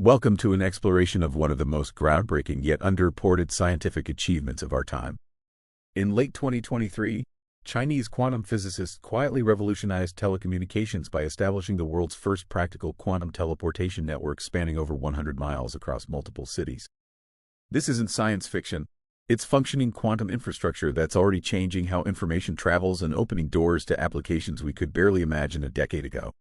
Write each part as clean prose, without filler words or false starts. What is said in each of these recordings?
Welcome to an exploration of one of the most groundbreaking yet underreported scientific achievements of our time. In late 2023, Chinese quantum physicists quietly revolutionized telecommunications by establishing the world's first practical quantum teleportation network spanning over 100 miles across multiple cities. This isn't science fiction. It's functioning quantum infrastructure that's already changing how information travels and opening doors to applications we could barely imagine a decade ago.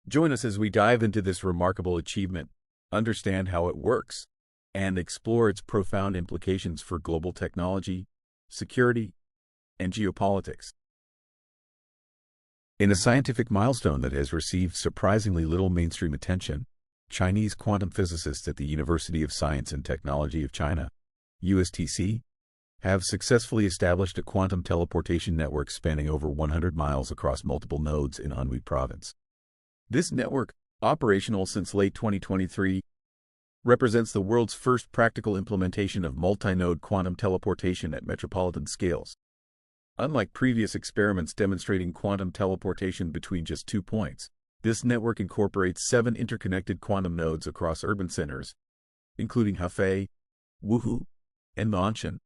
Join us as we dive into this remarkable achievement, understand how it works, and explore its profound implications for global technology, security, and geopolitics. In a scientific milestone that has received surprisingly little mainstream attention, Chinese quantum physicists at the University of Science and Technology of China, USTC, have successfully established a quantum teleportation network spanning over 100 miles across multiple nodes in Anhui Province. This network, operational since late 2023, represents the world's first practical implementation of multi-node quantum teleportation at metropolitan scales. Unlike previous experiments demonstrating quantum teleportation between just 2 points, this network incorporates 7 interconnected quantum nodes across urban centers, including Hefei, Wuhu, and Nanshan.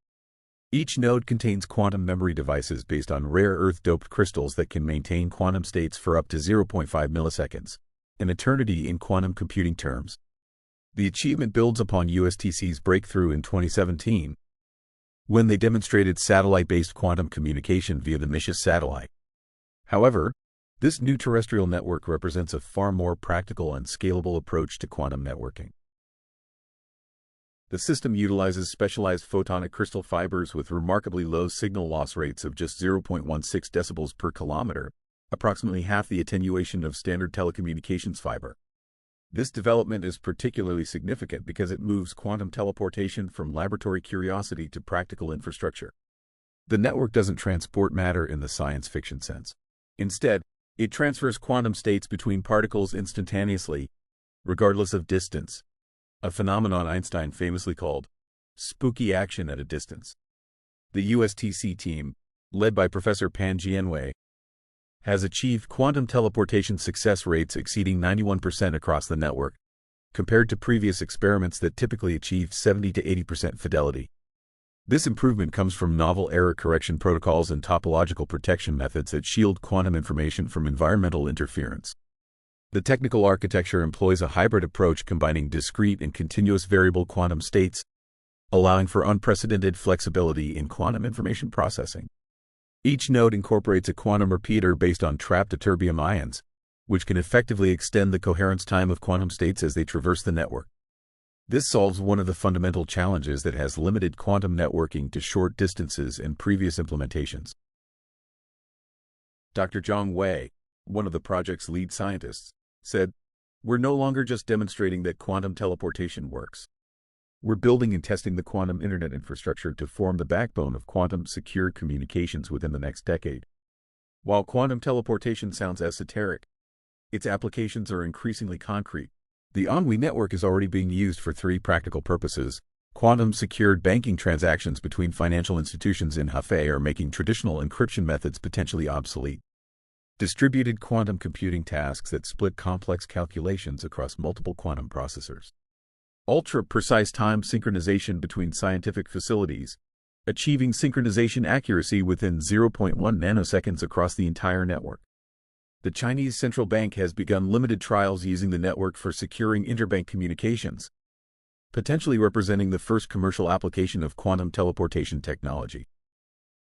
Each node contains quantum memory devices based on rare earth-doped crystals that can maintain quantum states for up to 0.5 milliseconds, an eternity in quantum computing terms. The achievement builds upon USTC's breakthrough in 2017, when they demonstrated satellite-based quantum communication via the MISHA satellite. However, this new terrestrial network represents a far more practical and scalable approach to quantum networking. The system utilizes specialized photonic crystal fibers with remarkably low signal loss rates of just 0.16 decibels per kilometer, approximately half the attenuation of standard telecommunications fiber. This development is particularly significant because it moves quantum teleportation from laboratory curiosity to practical infrastructure. The network doesn't transport matter in the science fiction sense. Instead, it transfers quantum states between particles instantaneously, regardless of distance, a phenomenon Einstein famously called spooky action at a distance. The USTC team, led by Professor Pan Jianwei, has achieved quantum teleportation success rates exceeding 91% across the network, compared to previous experiments that typically achieved 70 to 80% fidelity. This improvement comes from novel error correction protocols and topological protection methods that shield quantum information from environmental interference. The technical architecture employs a hybrid approach combining discrete and continuous variable quantum states, allowing for unprecedented flexibility in quantum information processing. Each node incorporates a quantum repeater based on trapped ytterbium ions, which can effectively extend the coherence time of quantum states as they traverse the network. This solves one of the fundamental challenges that has limited quantum networking to short distances in previous implementations. Dr. Zhang Wei, one of the project's lead scientists, said, "We're no longer just demonstrating that quantum teleportation works. We're building and testing the quantum internet infrastructure to form the backbone of quantum-secure communications within the next decade." While quantum teleportation sounds esoteric, its applications are increasingly concrete. The Anhui network is already being used for 3 practical purposes. Quantum-secured banking transactions between financial institutions in Hefei are making traditional encryption methods potentially obsolete. Distributed quantum computing tasks that split complex calculations across multiple quantum processors. Ultra-precise time synchronization between scientific facilities, achieving synchronization accuracy within 0.1 nanoseconds across the entire network. The Chinese central bank has begun limited trials using the network for securing interbank communications, potentially representing the first commercial application of quantum teleportation technology.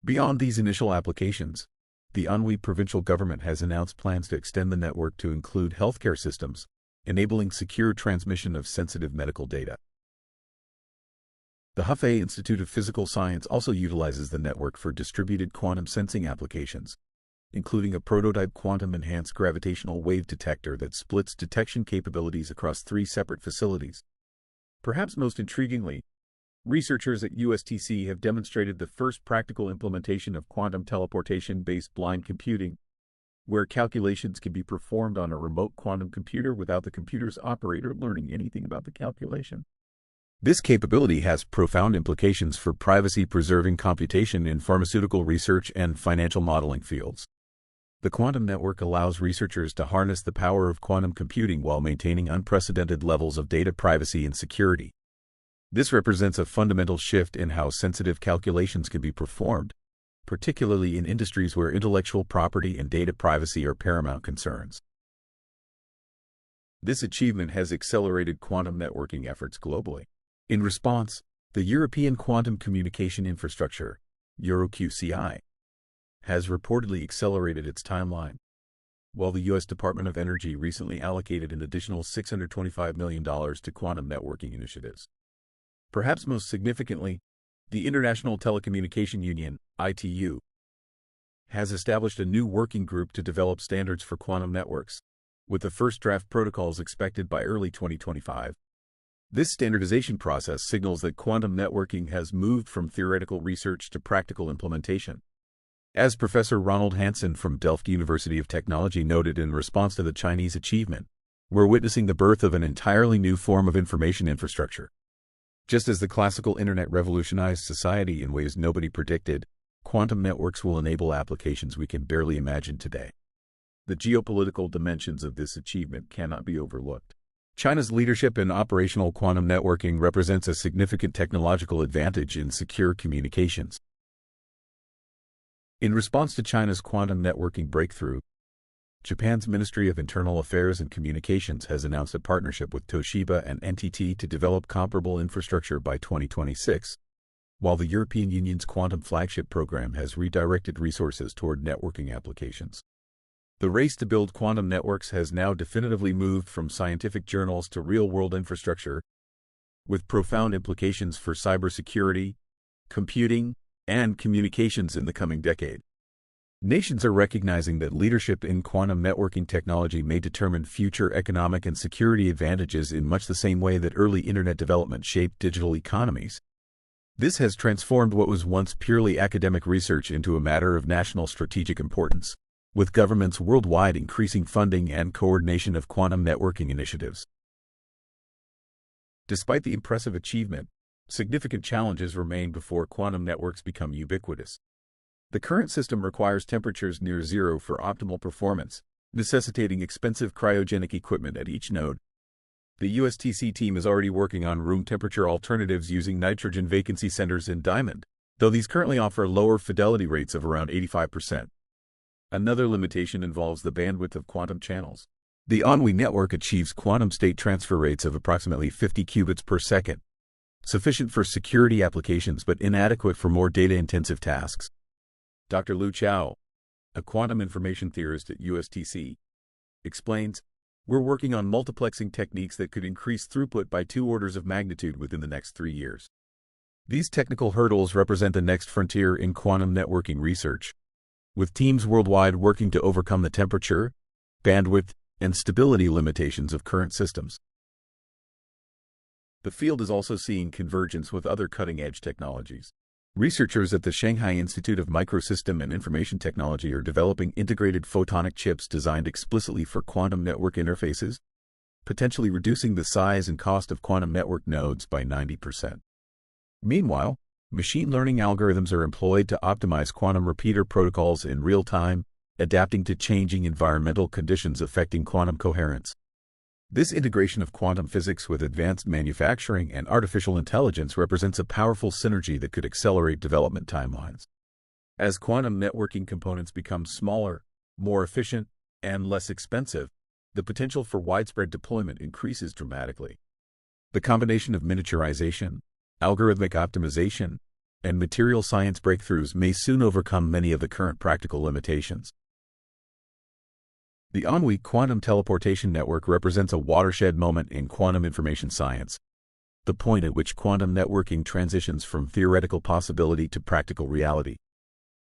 Beyond these initial applications, the Anhui provincial government has announced plans to extend the network to include healthcare systems, enabling secure transmission of sensitive medical data. The Hefei Institute of Physical Science also utilizes the network for distributed quantum sensing applications, including a prototype quantum-enhanced gravitational wave detector that splits detection capabilities across 3 separate facilities. Perhaps most intriguingly, researchers at USTC have demonstrated the first practical implementation of quantum teleportation-based blind computing, where calculations can be performed on a remote quantum computer without the computer's operator learning anything about the calculation. This capability has profound implications for privacy-preserving computation in pharmaceutical research and financial modeling fields. The quantum network allows researchers to harness the power of quantum computing while maintaining unprecedented levels of data privacy and security. This represents a fundamental shift in how sensitive calculations can be performed, particularly in industries where intellectual property and data privacy are paramount concerns. This achievement has accelerated quantum networking efforts globally. In response, the European Quantum Communication Infrastructure, EuroQCI, has reportedly accelerated its timeline, while the U.S. Department of Energy recently allocated an additional $625 million to quantum networking initiatives. Perhaps most significantly, the International Telecommunication Union, ITU, has established a new working group to develop standards for quantum networks, with the first draft protocols expected by early 2025. This standardization process signals that quantum networking has moved from theoretical research to practical implementation. As Professor Ronald Hansen from Delft University of Technology noted in response to the Chinese achievement, we're witnessing the birth of an entirely new form of information infrastructure. Just as the classical internet revolutionized society in ways nobody predicted, quantum networks will enable applications we can barely imagine today. The geopolitical dimensions of this achievement cannot be overlooked. China's leadership in operational quantum networking represents a significant technological advantage in secure communications. In response to China's quantum networking breakthrough, Japan's Ministry of Internal Affairs and Communications has announced a partnership with Toshiba and NTT to develop comparable infrastructure by 2026, while the European Union's quantum flagship program has redirected resources toward networking applications. The race to build quantum networks has now definitively moved from scientific journals to real-world infrastructure, with profound implications for cybersecurity, computing, and communications in the coming decade. Nations are recognizing that leadership in quantum networking technology may determine future economic and security advantages in much the same way that early internet development shaped digital economies. This has transformed what was once purely academic research into a matter of national strategic importance, with governments worldwide increasing funding and coordination of quantum networking initiatives. Despite the impressive achievement, significant challenges remain before quantum networks become ubiquitous. The current system requires temperatures near zero for optimal performance, necessitating expensive cryogenic equipment at each node. The USTC team is already working on room temperature alternatives using nitrogen vacancy centers in diamond, though these currently offer lower fidelity rates of around 85%. Another limitation involves the bandwidth of quantum channels. The Anhui network achieves quantum state transfer rates of approximately 50 qubits per second, sufficient for security applications but inadequate for more data-intensive tasks. Dr. Lu Chao, a quantum information theorist at USTC, explains, "We're working on multiplexing techniques that could increase throughput by 2 orders of magnitude within the next 3 years. These technical hurdles represent the next frontier in quantum networking research, with teams worldwide working to overcome the temperature, bandwidth, and stability limitations of current systems." The field is also seeing convergence with other cutting-edge technologies. Researchers at the Shanghai Institute of Microsystem and Information Technology are developing integrated photonic chips designed explicitly for quantum network interfaces, potentially reducing the size and cost of quantum network nodes by 90%. Meanwhile, machine learning algorithms are employed to optimize quantum repeater protocols in real time, adapting to changing environmental conditions affecting quantum coherence. This integration of quantum physics with advanced manufacturing and artificial intelligence represents a powerful synergy that could accelerate development timelines. As quantum networking components become smaller, more efficient, and less expensive, the potential for widespread deployment increases dramatically. The combination of miniaturization, algorithmic optimization, and material science breakthroughs may soon overcome many of the current practical limitations. The Anhui Quantum Teleportation Network represents a watershed moment in quantum information science, the point at which quantum networking transitions from theoretical possibility to practical reality.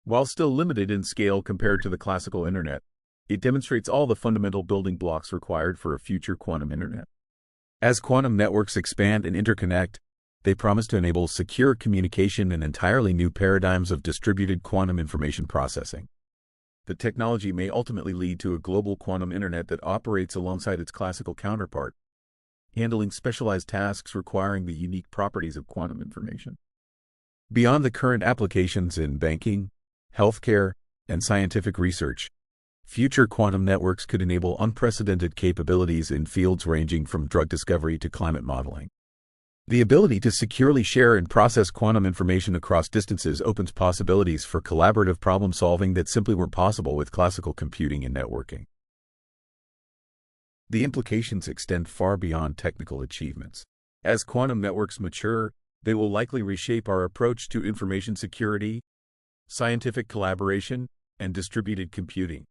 While still limited in scale compared to the classical internet, it demonstrates all the fundamental building blocks required for a future quantum internet. As quantum networks expand and interconnect, they promise to enable secure communication and entirely new paradigms of distributed quantum information processing. The technology may ultimately lead to a global quantum internet that operates alongside its classical counterpart, handling specialized tasks requiring the unique properties of quantum information. Beyond the current applications in banking, healthcare, and scientific research, Future quantum networks could enable unprecedented capabilities in fields ranging from drug discovery to climate modeling. The ability to securely share and process quantum information across distances opens possibilities for collaborative problem-solving that simply weren't possible with classical computing and networking. The implications extend far beyond technical achievements. As quantum networks mature, they will likely reshape our approach to information security, scientific collaboration, and distributed computing.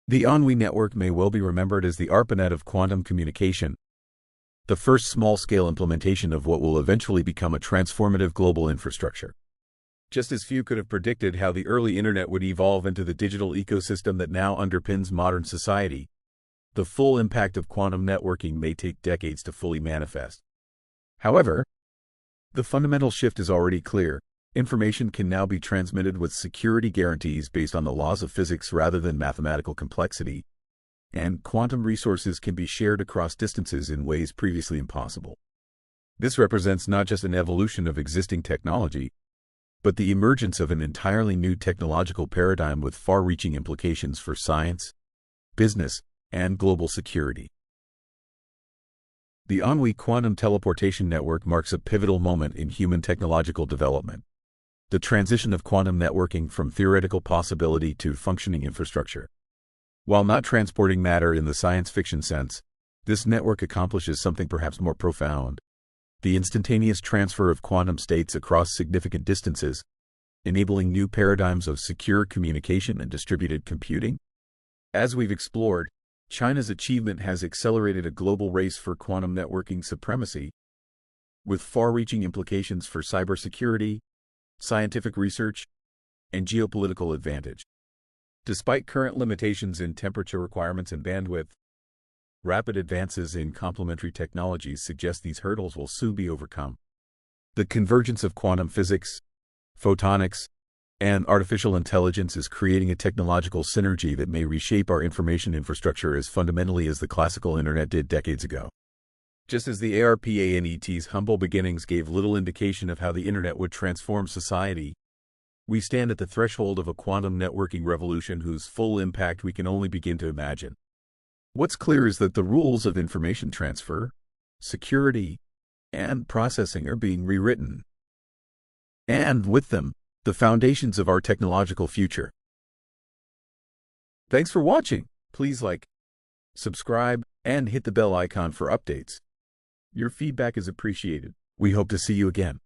The Anhui network may well be remembered as the ARPANET of quantum communication, the first small-scale implementation of what will eventually become a transformative global infrastructure. Just as few could have predicted how the early internet would evolve into the digital ecosystem that now underpins modern society, the full impact of quantum networking may take decades to fully manifest. However, the fundamental shift is already clear. Information can now be transmitted with security guarantees based on the laws of physics rather than mathematical complexity, and quantum resources can be shared across distances in ways previously impossible. This represents not just an evolution of existing technology, but the emergence of an entirely new technological paradigm with far-reaching implications for science, business, and global security. The Anhui Quantum Teleportation Network marks a pivotal moment in human technological development. The transition of quantum networking from theoretical possibility to functioning infrastructure. While not transporting matter in the science fiction sense, this network accomplishes something perhaps more profound: the instantaneous transfer of quantum states across significant distances, enabling new paradigms of secure communication and distributed computing. As we've explored, China's achievement has accelerated a global race for quantum networking supremacy, with far-reaching implications for cybersecurity, scientific research, and geopolitical advantage. Despite current limitations in temperature requirements and bandwidth, rapid advances in complementary technologies suggest these hurdles will soon be overcome. The convergence of quantum physics, photonics, and artificial intelligence is creating a technological synergy that may reshape our information infrastructure as fundamentally as the classical internet did decades ago. Just as the ARPANET's humble beginnings gave little indication of how the internet would transform society, we stand at the threshold of a quantum networking revolution whose full impact we can only begin to imagine. What's clear is that the rules of information transfer, security, and processing are being rewritten, and with them, the foundations of our technological future. Thanks for watching. Please like, subscribe, and hit the bell icon for updates. Your feedback is appreciated. We hope to see you again.